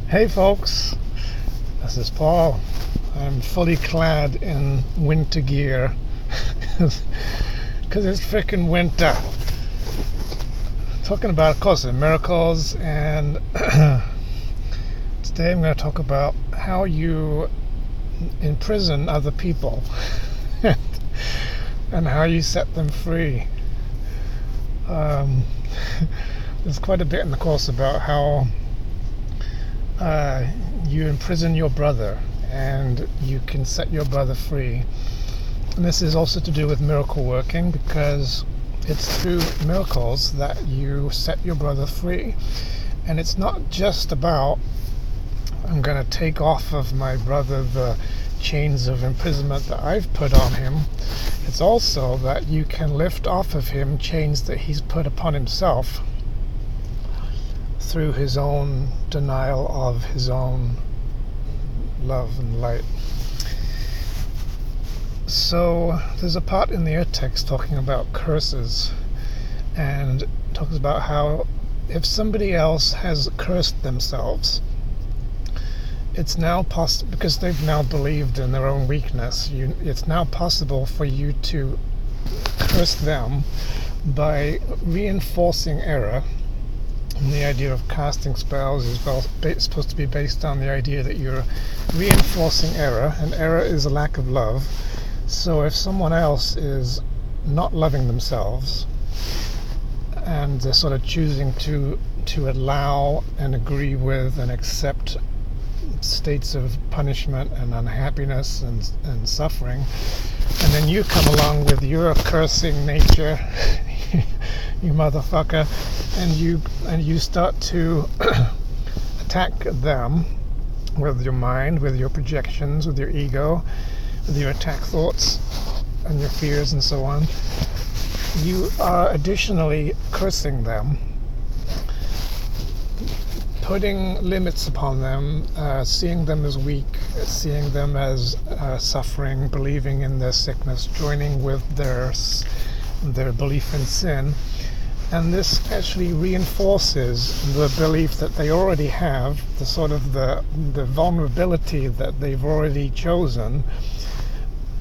Hey folks, this is Paul. I'm fully clad in winter gear because it's freaking winter. Talking about, of course, the miracles, and today I'm going to talk about how you imprison other people and how you set them free. There's quite a bit in the course about how you imprison your brother and you can set your brother free. And this is also to do with miracle working, because it's through miracles that you set your brother free. And it's not just about, I'm going to take off of my brother the chains of imprisonment that I've put on him. It's also that you can lift off of him chains that he's put upon himself through his own denial of his own love and light. So there's a part in the ear text talking about curses, and talks about how if somebody else has cursed themselves, it's now possible, because they've now believed in their own weakness, it's now possible for you to curse them by reinforcing error. And the idea of casting spells is supposed to be based on the idea that you're reinforcing error, and error is a lack of love. So if someone else is not loving themselves and they're sort of choosing to allow and agree with and accept states of punishment and unhappiness and suffering, and then you come along with your cursing nature, you motherfucker, and you start to attack them with your mind, with your projections, with your ego, with your attack thoughts and your fears and so on. You are additionally cursing them, putting limits upon them, seeing them as weak, seeing them as suffering, believing in their sickness, joining with their belief in sin. And this actually reinforces the belief that they already have, the sort of the vulnerability that they've already chosen.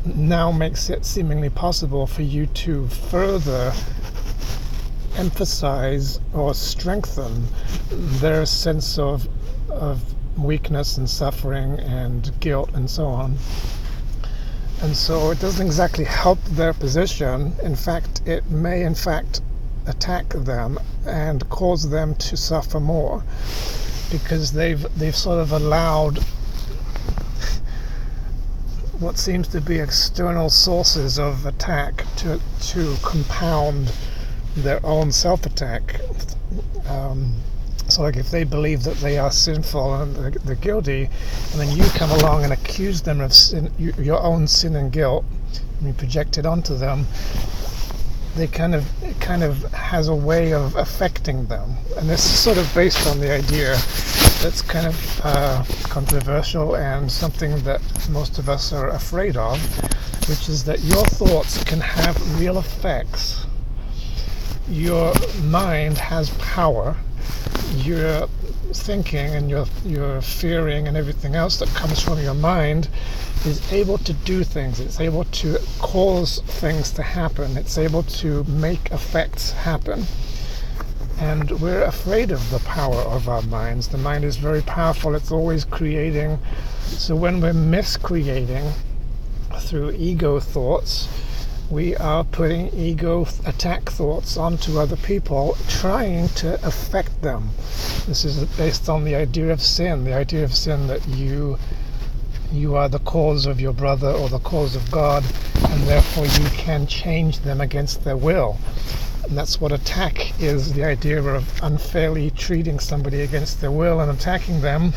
Now makes it seemingly possible for you to further emphasize or strengthen their sense of weakness and suffering and guilt and so on. And so it doesn't exactly help their position. In fact, it may attack them and cause them to suffer more, because they've sort of allowed what seems to be external sources of attack to compound their own self-attack. So like if they believe that they are sinful and they're guilty, and then you come along and accuse them of sin, your own sin and guilt, and you project it onto them, it kind of has a way of affecting them. And this is sort of based on the idea that's kind of controversial and something that most of us are afraid of, which is that your thoughts can have real effects. Your mind has power. Your thinking and your fearing and everything else that comes from your mind is able to do things. It's able to cause things to happen. It's able to make effects happen. And we're afraid of the power of our minds. The mind is very powerful. It's always creating. So when we're miscreating through ego thoughts, we are putting ego attack thoughts onto other people, trying to affect them. This is based on the idea of sin that you are the cause of your brother or the cause of God, and therefore you can change them against their will. And that's what attack is, the idea of unfairly treating somebody against their will and attacking them,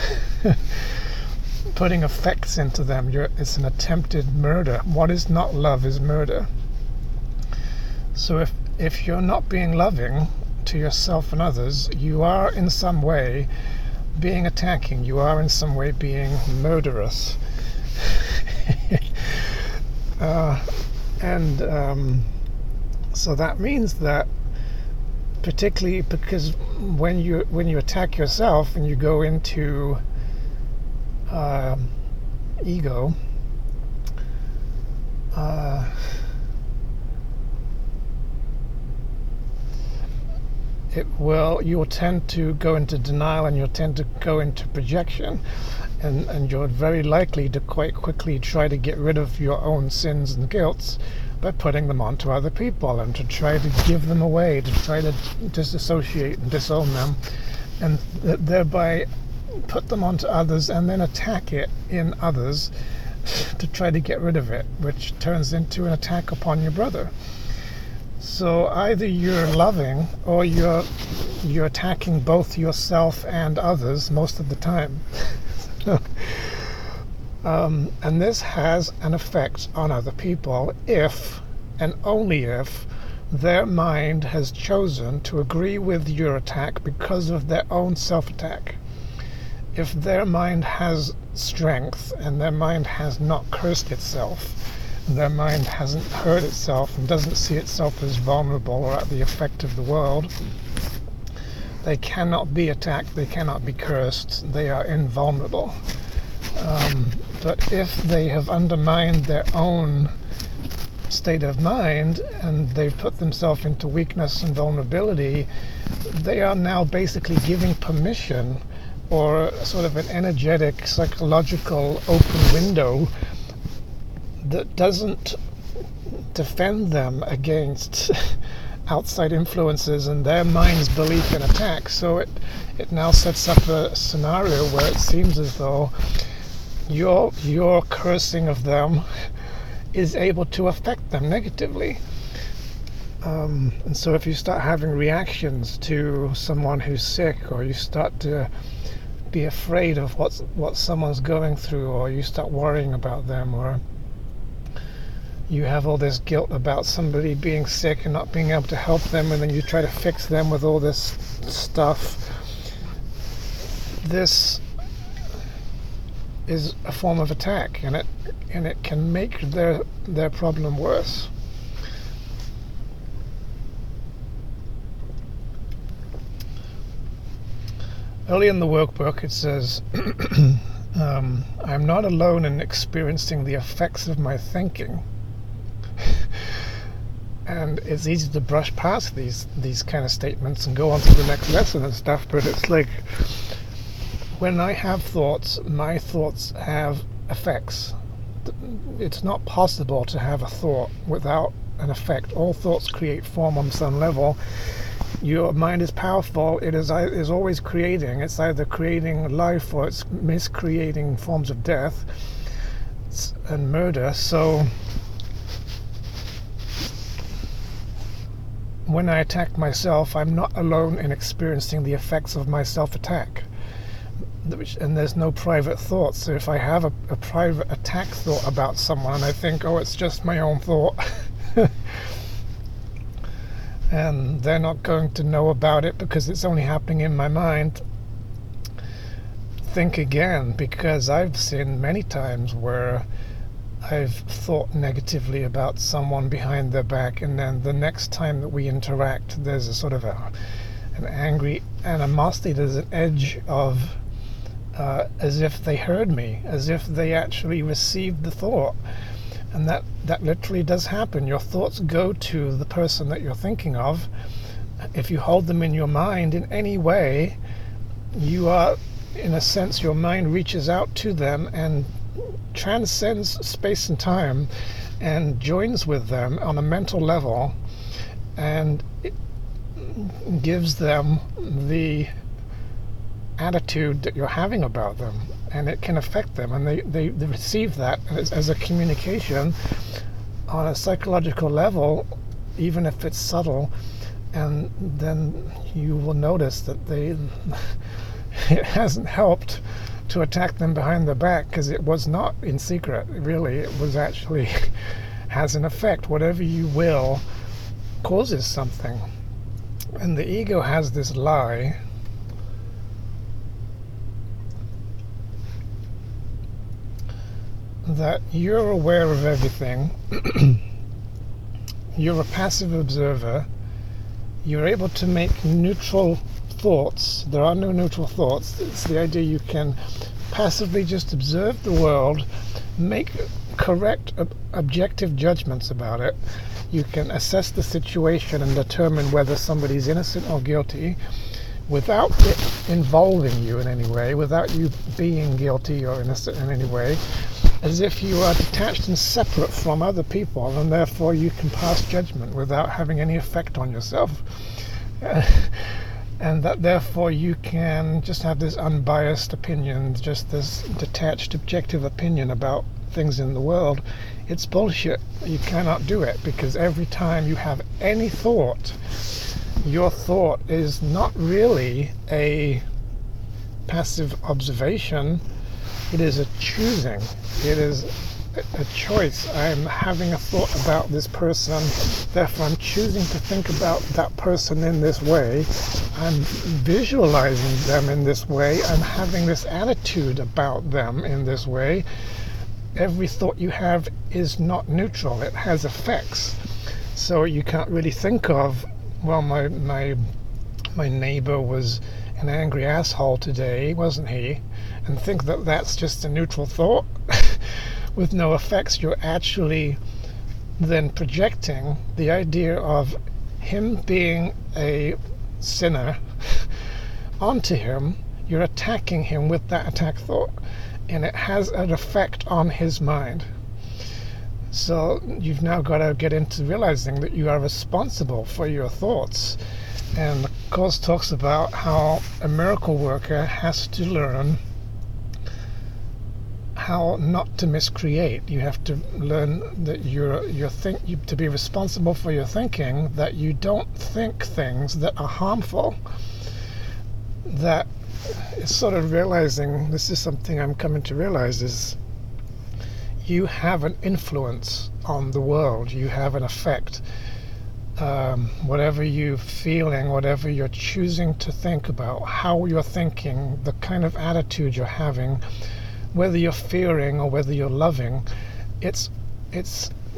putting effects into them. It's an attempted murder. What is not love is murder. So if you're not being loving to yourself and others, you are in some way being attacking. You are in some way being murderous. So that means that, particularly because when you attack yourself and you go into ego, you'll tend to go into denial, and you'll tend to go into projection, and you're very likely to quite quickly try to get rid of your own sins and guilts by putting them onto other people, and to try to give them away, to try to disassociate and disown them, and thereby put them onto others, and then attack it in others to try to get rid of it, which turns into an attack upon your brother. So either you're loving, or you're attacking both yourself and others most of the time. And this has an effect on other people if, and only if, their mind has chosen to agree with your attack because of their own self-attack. If their mind has strength, and their mind has not cursed itself, their mind hasn't hurt itself and doesn't see itself as vulnerable or at the effect of the world, they cannot be attacked, they cannot be cursed, they are invulnerable. But if they have undermined their own state of mind, and they've put themselves into weakness and vulnerability, they are now basically giving permission, or sort of an energetic, psychological open window that doesn't defend them against outside influences and their mind's belief in attack. So it now sets up a scenario where it seems as though your cursing of them is able to affect them negatively. And so if you start having reactions to someone who's sick, or you start to be afraid of what someone's going through, or you start worrying about them, or you have all this guilt about somebody being sick and not being able to help them, and then you try to fix them with all this stuff, this is a form of attack, and it can make their problem worse. Early in the workbook it says, I'm not alone in experiencing the effects of my thinking. And it's easy to brush past these kind of statements and go on to the next lesson and stuff, but it's like, when I have thoughts, my thoughts have effects. It's not possible to have a thought without an effect. All thoughts create form on some level. Your mind is powerful. It is always creating. It's either creating life, or it's miscreating forms of death and murder. So when I attack myself, I'm not alone in experiencing the effects of my self-attack. And there's no private thoughts. So if I have a private attack thought about someone, and I think, oh, it's just my own thought, and they're not going to know about it because it's only happening in my mind, think again, because I've seen many times where I've thought negatively about someone behind their back, and then the next time that we interact, there's a sort of an angry animosity. There's an edge of as if they heard me, as if they actually received the thought. And that literally does happen. Your thoughts go to the person that you're thinking of. If you hold them in your mind in any way, you are, in a sense, your mind reaches out to them and transcends space and time and joins with them on a mental level, and it gives them the attitude that you're having about them, and it can affect them, and they receive that as a communication on a psychological level, even if it's subtle, and then you will notice that it hasn't helped to attack them behind the back, because it was not in secret, really. It was actually has an effect. Whatever you will causes something. And the ego has this lie that you're aware of everything, you're a passive observer, you're able to make neutral thoughts. There are no neutral thoughts. It's the idea you can passively just observe the world, make correct, objective judgments about it. You can assess the situation and determine whether somebody's innocent or guilty without it involving you in any way, without you being guilty or innocent in any way, as if you are detached and separate from other people, and therefore you can pass judgment without having any effect on yourself. And that therefore you can just have this unbiased opinion, just this detached, objective opinion about things in the world. It's bullshit. You cannot do it, because every time you have any thought, your thought is not really a passive observation. It is a choosing. It is a choice. I'm having a thought about this person, therefore I'm choosing to think about that person in this way. I'm visualizing them in this way. I'm having this attitude about them in this way. Every thought you have is not neutral. It has effects. So you can't really think of, well, my neighbor was an angry asshole today, wasn't he? And think that that's just a neutral thought with no effects. You're actually then projecting the idea of him being a sinner onto him. You're attacking him with that attack thought, and it has an effect on his mind. So you've now got to get into realizing that you are responsible for your thoughts. And the Course talks about how a miracle worker has to learn how not to miscreate. You have to learn that to be responsible for your thinking, that you don't think things that are harmful. That is sort of realizing, this is something I'm coming to realize, is you have an influence on the world. You have an effect. Whatever you're feeling, whatever you're choosing to think about, how you're thinking, the kind of attitude you're having, whether you're fearing or whether you're loving, it's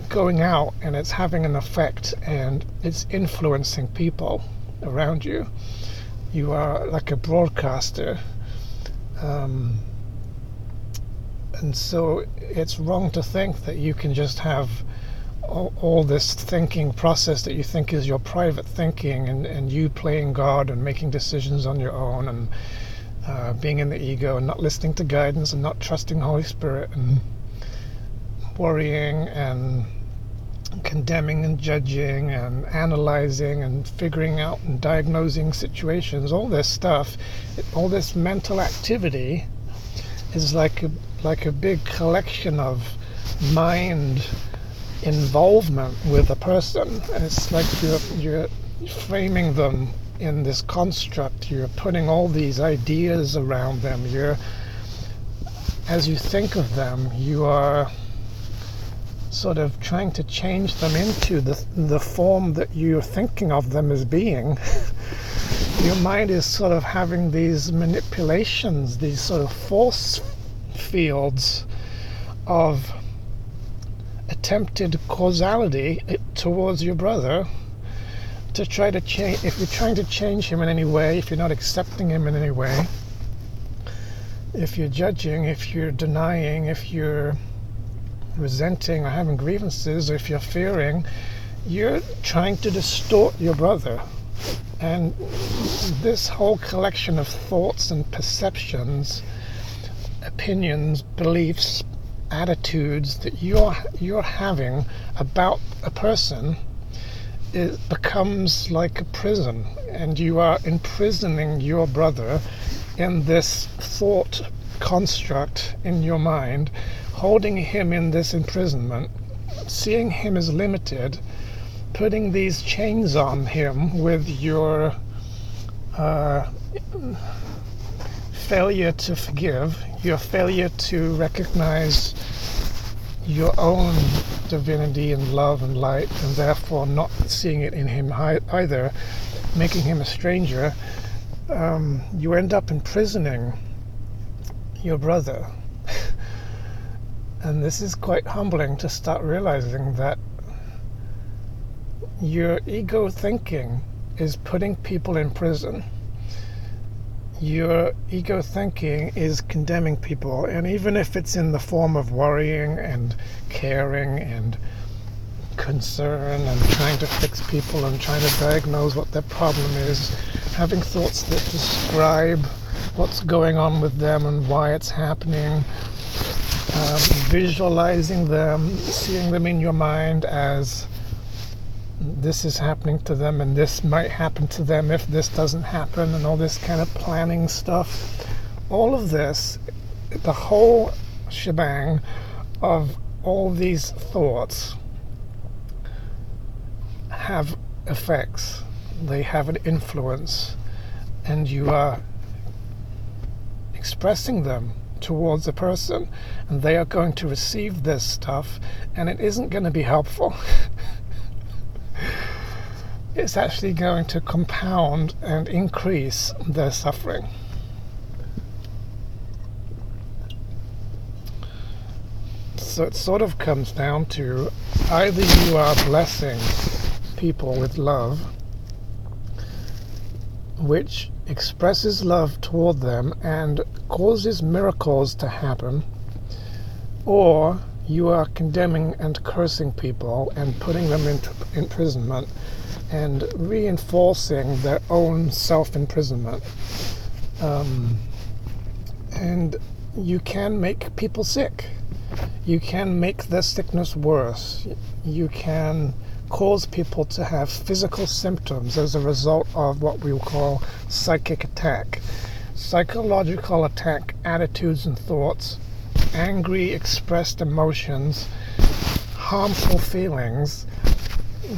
going out and it's having an effect, and it's influencing people around you. You are like a broadcaster. And so it's wrong to think that you can just have all this thinking process that you think is your private thinking, and you playing God and making decisions on your own, and being in the ego and not listening to guidance and not trusting the Holy Spirit, and worrying and condemning and judging and analyzing and figuring out and diagnosing situations. All this stuff, all this mental activity is like a big collection of mind involvement with a person. And it's like you're framing them in this construct. You're putting all these ideas around them. As you think of them, you are sort of trying to change them into the form that you're thinking of them as being. Your mind is sort of having these manipulations, these sort of force fields of attempted causality towards your brother, to try to change. If you're trying to change him in any way, if you're not accepting him in any way, if you're judging, if you're denying, if you're resenting or having grievances, or if you're fearing, you're trying to distort your brother. And this whole collection of thoughts and perceptions, opinions, beliefs, attitudes that you're having about a person, it becomes like a prison, and you are imprisoning your brother in this thought construct in your mind, holding him in this imprisonment, seeing him as limited, putting these chains on him with your failure to forgive, your failure to recognize your own divinity and love and light, and therefore not seeing it in him either, making him a stranger. You end up imprisoning your brother. And this is quite humbling, to start realizing that your ego thinking is putting people in prison. your ego thinking is condemning people, and even if it's in the form of worrying and caring and concern and trying to fix people and trying to diagnose what their problem is, having thoughts that describe what's going on with them and why it's happening, visualizing them, seeing them in your mind as this is happening to them and this might happen to them if this doesn't happen, and all this kind of planning stuff. All of this, the whole shebang of all these thoughts have effects. They have an influence, and you are expressing them towards a person, and they are going to receive this stuff, and it isn't going to be helpful. It's actually going to compound and increase their suffering. So it sort of comes down to either you are blessing people with love, which expresses love toward them and causes miracles to happen, or you are condemning and cursing people and putting them into imprisonment and reinforcing their own self-imprisonment. And you can make people sick. You can make their sickness worse. You can cause people to have physical symptoms as a result of what we will call psychic attack. Psychological attack attitudes and thoughts, angry expressed emotions, harmful feelings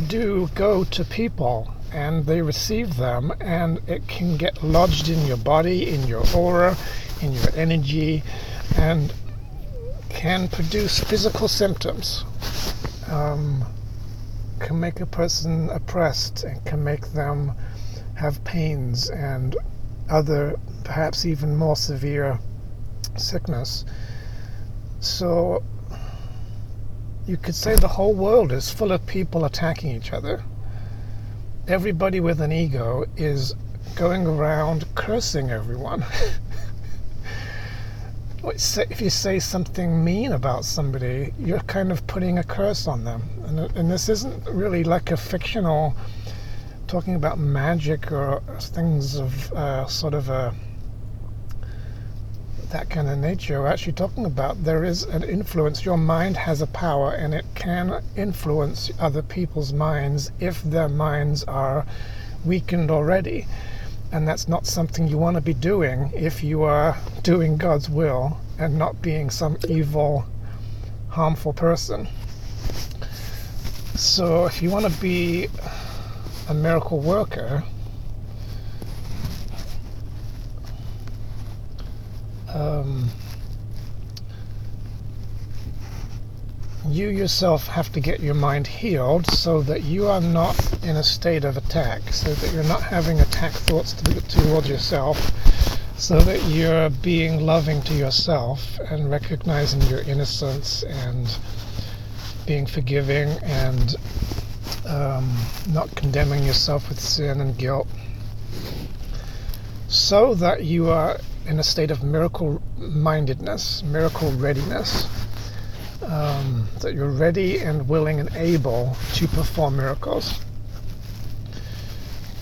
do go to people, and they receive them, and it can get lodged in your body, in your aura, in your energy, and can produce physical symptoms. Can make a person oppressed, and can make them have pains and other, perhaps even more severe sickness. So you could say the whole world is full of people attacking each other. Everybody with an ego is going around cursing everyone. If you say something mean about somebody, you're kind of putting a curse on them. And this isn't really like a fictional, talking about magic or things of sort of that kind of nature. We're actually talking about there is an influence. Your mind has a power, and it can influence other people's minds if their minds are weakened already. And that's not something you want to be doing if you are doing God's will and not being some evil, harmful person. So if you want to be a miracle worker, you yourself have to get your mind healed so that you are not in a state of attack, so that you're not having attack thoughts towards yourself, so that you're being loving to yourself and recognizing your innocence and being forgiving and not condemning yourself with sin and guilt, so that you are in a state of miracle mindedness, miracle readiness, that you're ready and willing and able to perform miracles.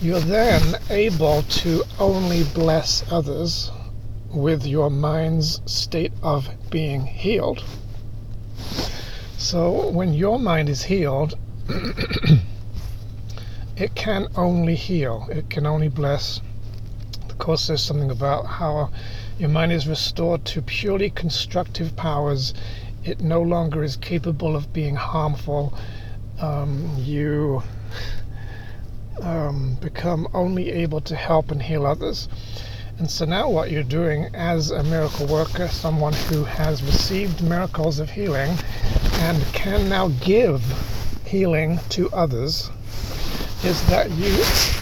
You're then able to only bless others with your mind's state of being healed. So when your mind is healed, it can only heal, it can only bless. Of course, there's something about how your mind is restored to purely constructive powers. It no longer is capable of being harmful. You become only able to help and heal others. And so now what you're doing as a miracle worker, someone who has received miracles of healing and can now give healing to others, is that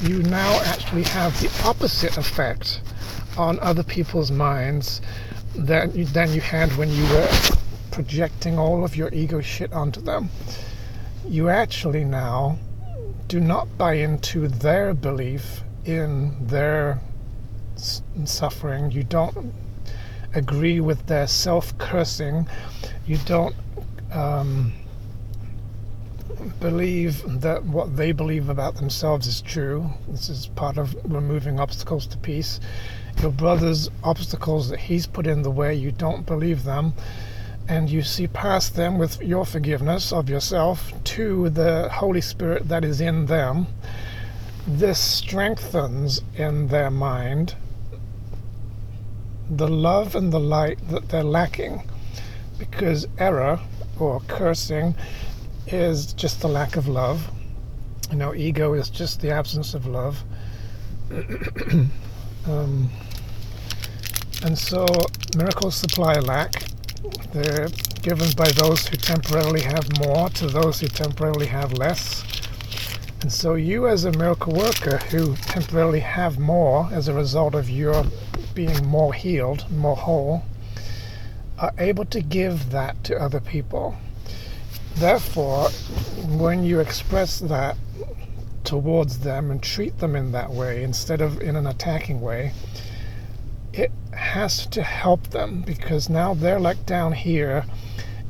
you now actually have the opposite effect on other people's minds than you had when you were projecting all of your ego shit onto them. You actually now do not buy into their belief in their suffering. You don't agree with their self-cursing. You don't believe that what they believe about themselves is true. This is part of removing obstacles to peace. Your brother's obstacles that he's put in the way, you don't believe them, and you see past them with your forgiveness of yourself to the Holy Spirit that is in them. This strengthens in their mind the love and the light that they're lacking, because error or cursing is just the lack of love. Ego is just the absence of love. And so miracles supply lack. They're given by those who temporarily have more to those who temporarily have less. And so you, as a miracle worker who temporarily have more as a result of your being more healed, more whole, are able to give that to other people. Therefore, when you express that towards them and treat them in that way instead of in an attacking way, it has to help them, because now they're like down here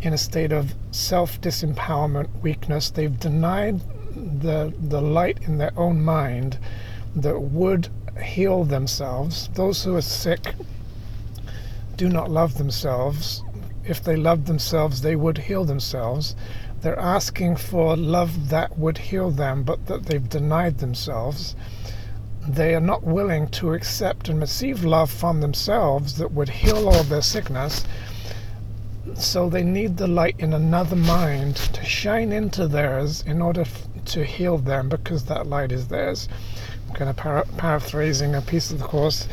in a state of self-disempowerment, weakness. They've denied the light in their own mind that would heal themselves. Those who are sick do not love themselves. If they loved themselves, they would heal themselves. They're asking for love that would heal them, but that they've denied themselves. They are not willing to accept and receive love from themselves that would heal all of their sickness. So they need the light in another mind to shine into theirs in order to heal them, because that light is theirs. I'm kind of paraphrasing a piece of the Course.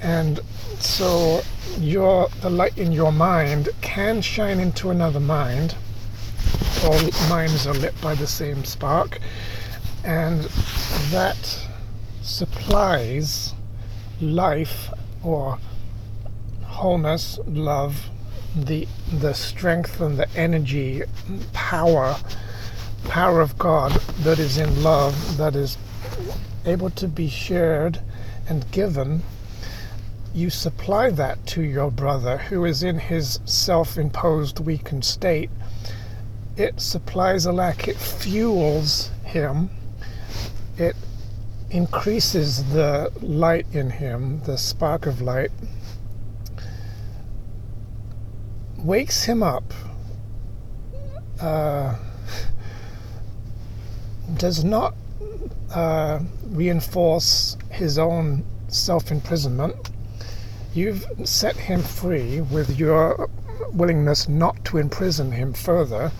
And so the light in your mind can shine into another mind. All minds are lit by the same spark, and that supplies life or wholeness, love, the strength and the energy, power of God that is in love, that is able to be shared and given. You supply that to your brother who is in his self-imposed weakened state. It supplies a lack. It fuels him. It increases the light in him, the spark of light, wakes him up, does not reinforce his own self-imprisonment. You've set him free with your willingness not to imprison him further.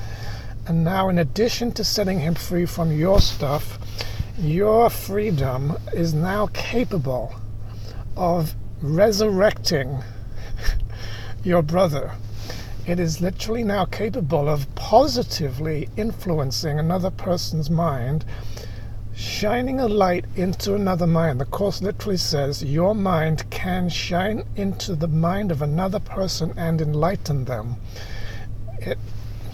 And now, in addition to setting him free from your stuff, your freedom is now capable of resurrecting your brother. It is literally now capable of positively influencing another person's mind, shining a light into another mind. The Course literally says your mind can shine into the mind of another person and enlighten them.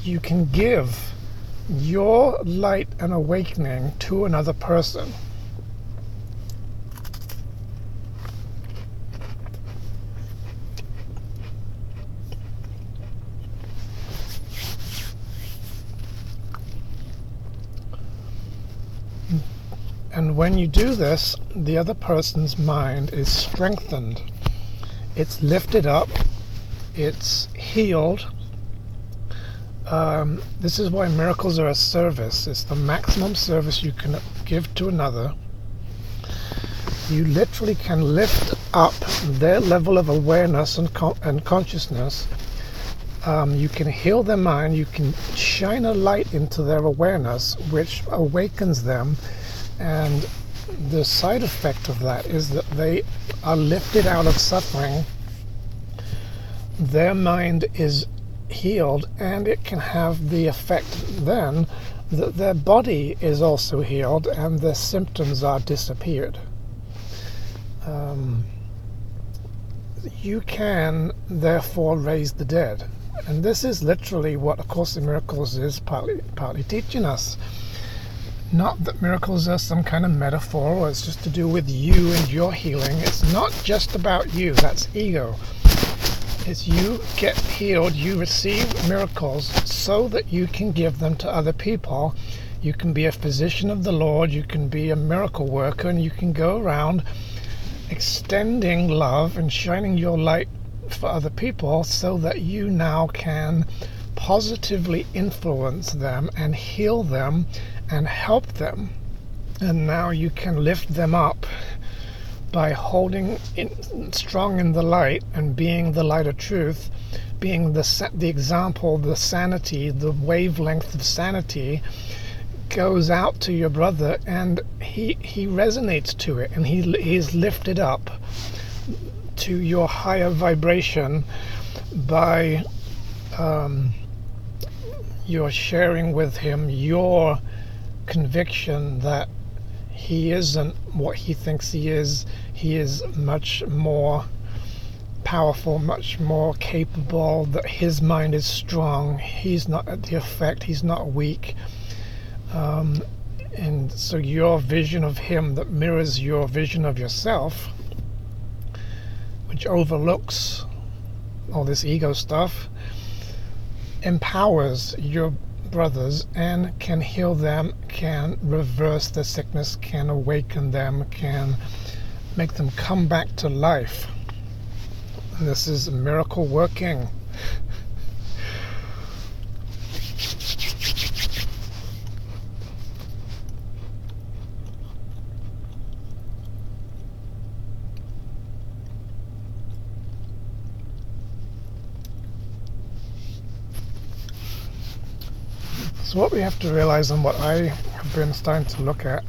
You can give your light and awakening to another person. And when you do this, the other person's mind is strengthened. It's lifted up. It's healed. This is why miracles are a service. It's the maximum service you can give to another. You literally can lift up their level of awareness and consciousness. You can heal their mind. You can shine a light into their awareness, which awakens them. And the side effect of that is that they are lifted out of suffering. Their mind is healed, and it can have the effect then that their body is also healed and their symptoms are disappeared. You can therefore raise the dead, and this is literally what A Course in Miracles is partly teaching us. Not that miracles are some kind of metaphor, or it's just to do with you and your healing. It's not just about you. That's ego. It's you get healed, you receive miracles so that you can give them to other people. You can be a physician of the Lord, you can be a miracle worker, and you can go around extending love and shining your light for other people so that you now can positively influence them and heal them and help them. And now you can lift them up by holding strong in the light and being the light of truth, being the example, the sanity, the wavelength of sanity goes out to your brother, and he resonates to it, and he is lifted up to your higher vibration by your sharing with him your conviction that he isn't what he thinks he is. He is much more powerful, much more capable, that his mind is strong. He's not at the effect, he's not weak. And so your vision of him that mirrors your vision of yourself, which overlooks all this ego stuff, empowers your brothers and can heal them, can reverse the sickness, can awaken them, can make them come back to life. And this is miracle working. So what we have to realize, and what I have been starting to look at,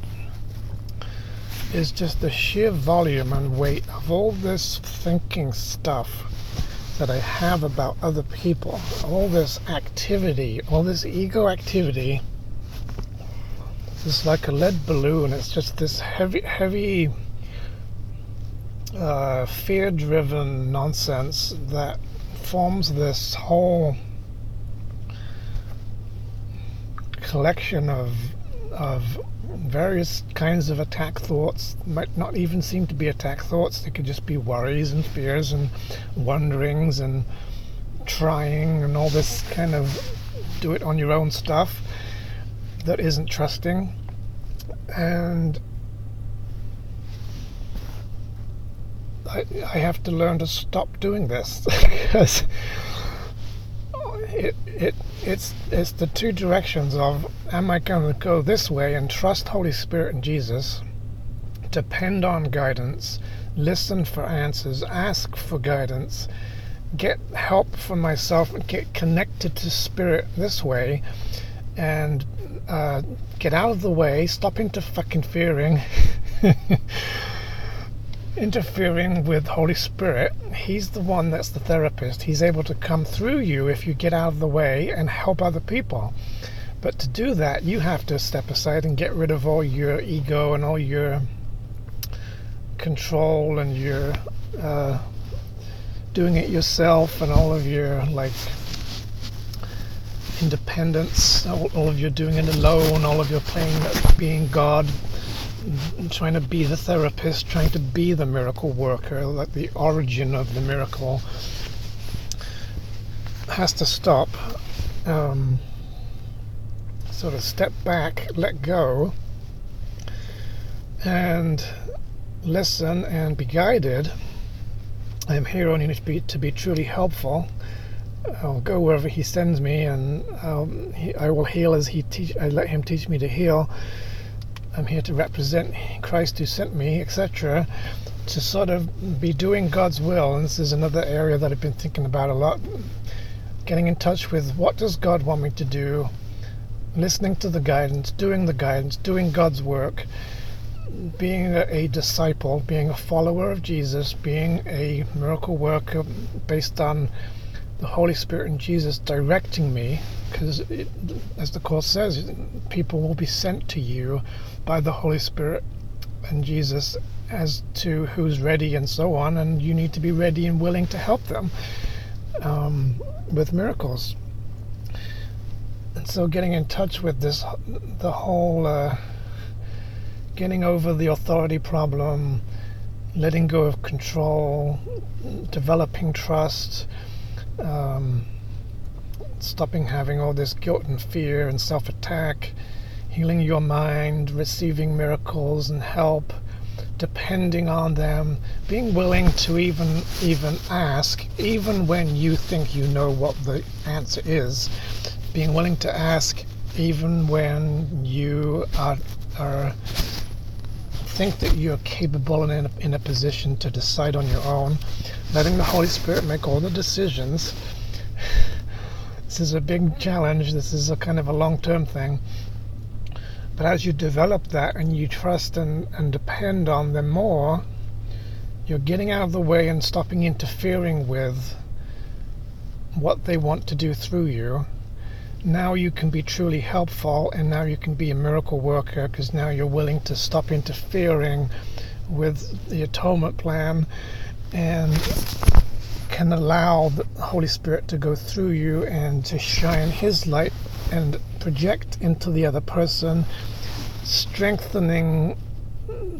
is just the sheer volume and weight of all this thinking stuff that I have about other people, all this activity, all this ego activity. It's like a lead balloon. It's just this heavy fear-driven nonsense that forms this whole collection of various kinds of attack thoughts. Might not even seem to be attack thoughts. They could just be worries and fears and wonderings and trying and all this kind of do it on your own stuff that isn't trusting. And I have to learn to stop doing this because it's the two directions of, am I going to go this way and trust Holy Spirit and Jesus, depend on guidance, listen for answers, ask for guidance, get help for myself, and get connected to Spirit this way, and get out of the way, stop interfering with Holy Spirit. He's the one that's the therapist. He's able to come through you if you get out of the way and help other people. But to do that, you have to step aside and get rid of all your ego and all your control and your doing it yourself and all of your independence, all of your doing it alone, all of your playing being God, trying to be the therapist, trying to be the miracle worker, like the origin of the miracle, has to stop. Sort of step back, let go, and listen and be guided. I am here only to be truly helpful. I'll go wherever he sends me, and I will heal as I let him teach me to heal. I'm here to represent Christ who sent me, etc., to sort of be doing God's will. And this is another area that I've been thinking about a lot, getting in touch with what does God want me to do, listening to the guidance, doing God's work, being a disciple, being a follower of Jesus, being a miracle worker based on the Holy Spirit and Jesus directing me, because as the Course says, people will be sent to you by the Holy Spirit and Jesus as to who's ready and so on, and you need to be ready and willing to help them with miracles. And so getting in touch with this, the whole getting over the authority problem, letting go of control, developing trust, stopping having all this guilt and fear and self-attack, healing your mind, receiving miracles and help, depending on them, being willing to even ask, even when you think you know what the answer is, being willing to ask even when you are think that you're capable and in a position to decide on your own, letting the Holy Spirit make all the decisions. This is a big challenge. This is a kind of a long-term thing. But as you develop that and you trust and depend on them more, you're getting out of the way and stopping interfering with what they want to do through you. Now you can be truly helpful, and now you can be a miracle worker, because now you're willing to stop interfering with the atonement plan and can allow the Holy Spirit to go through you and to shine His light and project into the other person, strengthening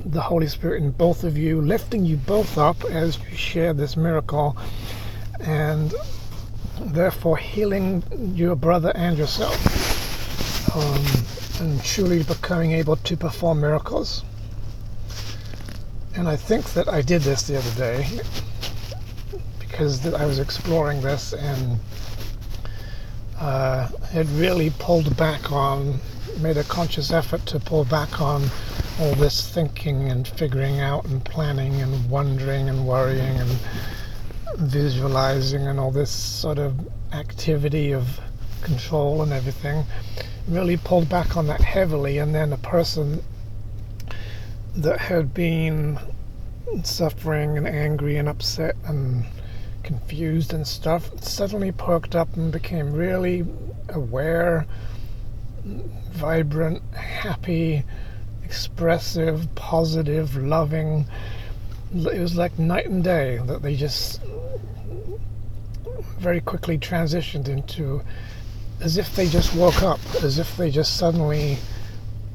the Holy Spirit in both of you, lifting you both up as you share this miracle, and therefore healing your brother and yourself, and truly becoming able to perform miracles. And I think that I did this the other day because I was exploring this and had really pulled back on, made a conscious effort to pull back on all this thinking and figuring out and planning and wondering and worrying and visualizing and all this sort of activity of control and everything. Really pulled back on that heavily, and then a person that had been suffering and angry and upset and confused and stuff suddenly perked up and became really aware, vibrant, happy, expressive, positive, loving. It was like night and day, that they just very quickly transitioned into, as if they just woke up, as if they just suddenly,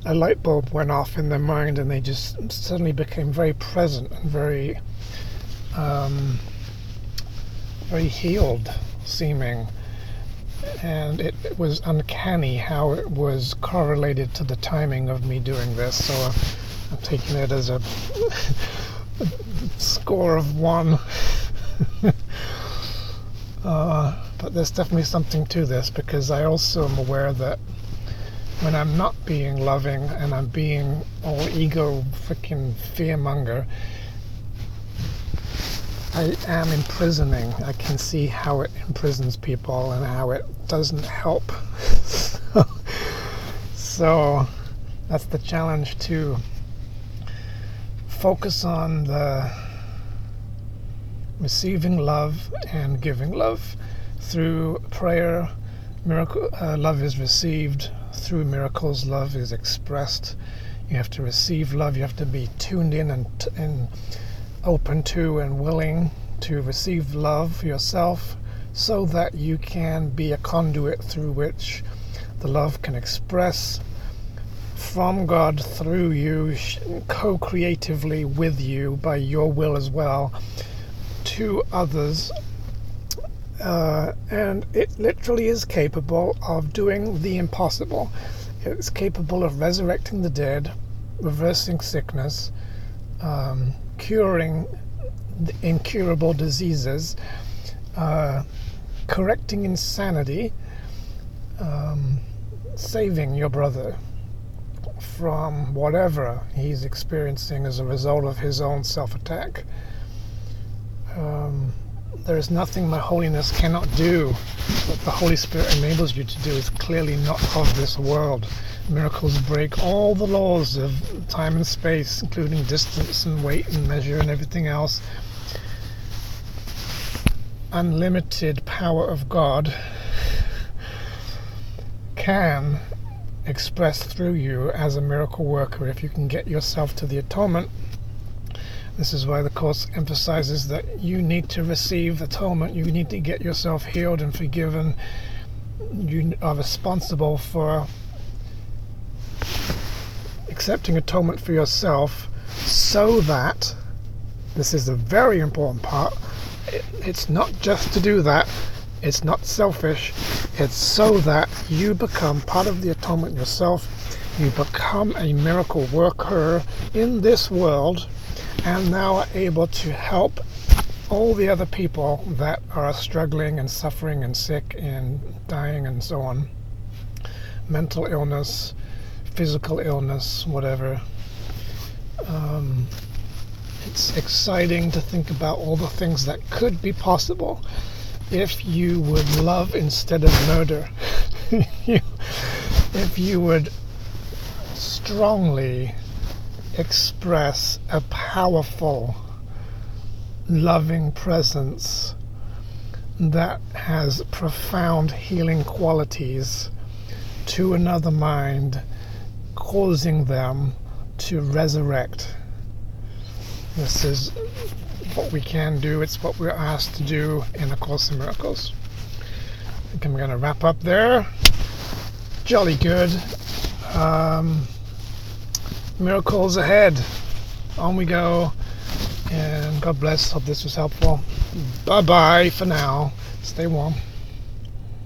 a light bulb went off in their mind and they just suddenly became very present and very very healed seeming. And it was uncanny how it was correlated to the timing of me doing this, so I'm taking it as a score of 1. But there's definitely something to this, because I also am aware that when I'm not being loving and I'm being all ego freaking fearmonger, I am imprisoning. I can see how it imprisons people and how it doesn't help. So that's the challenge, to focus on the receiving love and giving love through prayer. Miracle love is received through miracles. Love is expressed. You have to receive love. You have to be tuned in and open to and willing to receive love yourself, so that you can be a conduit through which the love can express from God through you, co-creatively with you by your will as well, to others. And it literally is capable of doing the impossible. It's capable of resurrecting the dead, reversing sickness, curing incurable diseases, correcting insanity, saving your brother from whatever he's experiencing as a result of his own self-attack. There is nothing my holiness cannot do. What the Holy Spirit enables you to do is clearly not of this world. Miracles break all the laws of time and space, including distance and weight and measure and everything else. Unlimited power of God can express through you as a miracle worker if you can get yourself to the atonement. This is why the Course emphasizes that you need to receive atonement. You need to get yourself healed and forgiven you are responsible for accepting atonement for yourself, so that, this is a very important part, it's not just to do that, it's not selfish, it's so that you become part of the atonement yourself, you become a miracle worker in this world, and now are able to help all the other people that are struggling and suffering and sick and dying and so on. Mental illness, physical illness, whatever. It's exciting to think about all the things that could be possible if you would love instead of murder. If you would strongly express a powerful, loving presence that has profound healing qualities to another mind, causing them to resurrect. This is what we can do. It's what we're asked to do in A Course in Miracles. I think I'm going to wrap up there. Jolly good. Miracles ahead. On we go. And God bless. Hope this was helpful. Bye-bye for now. Stay warm.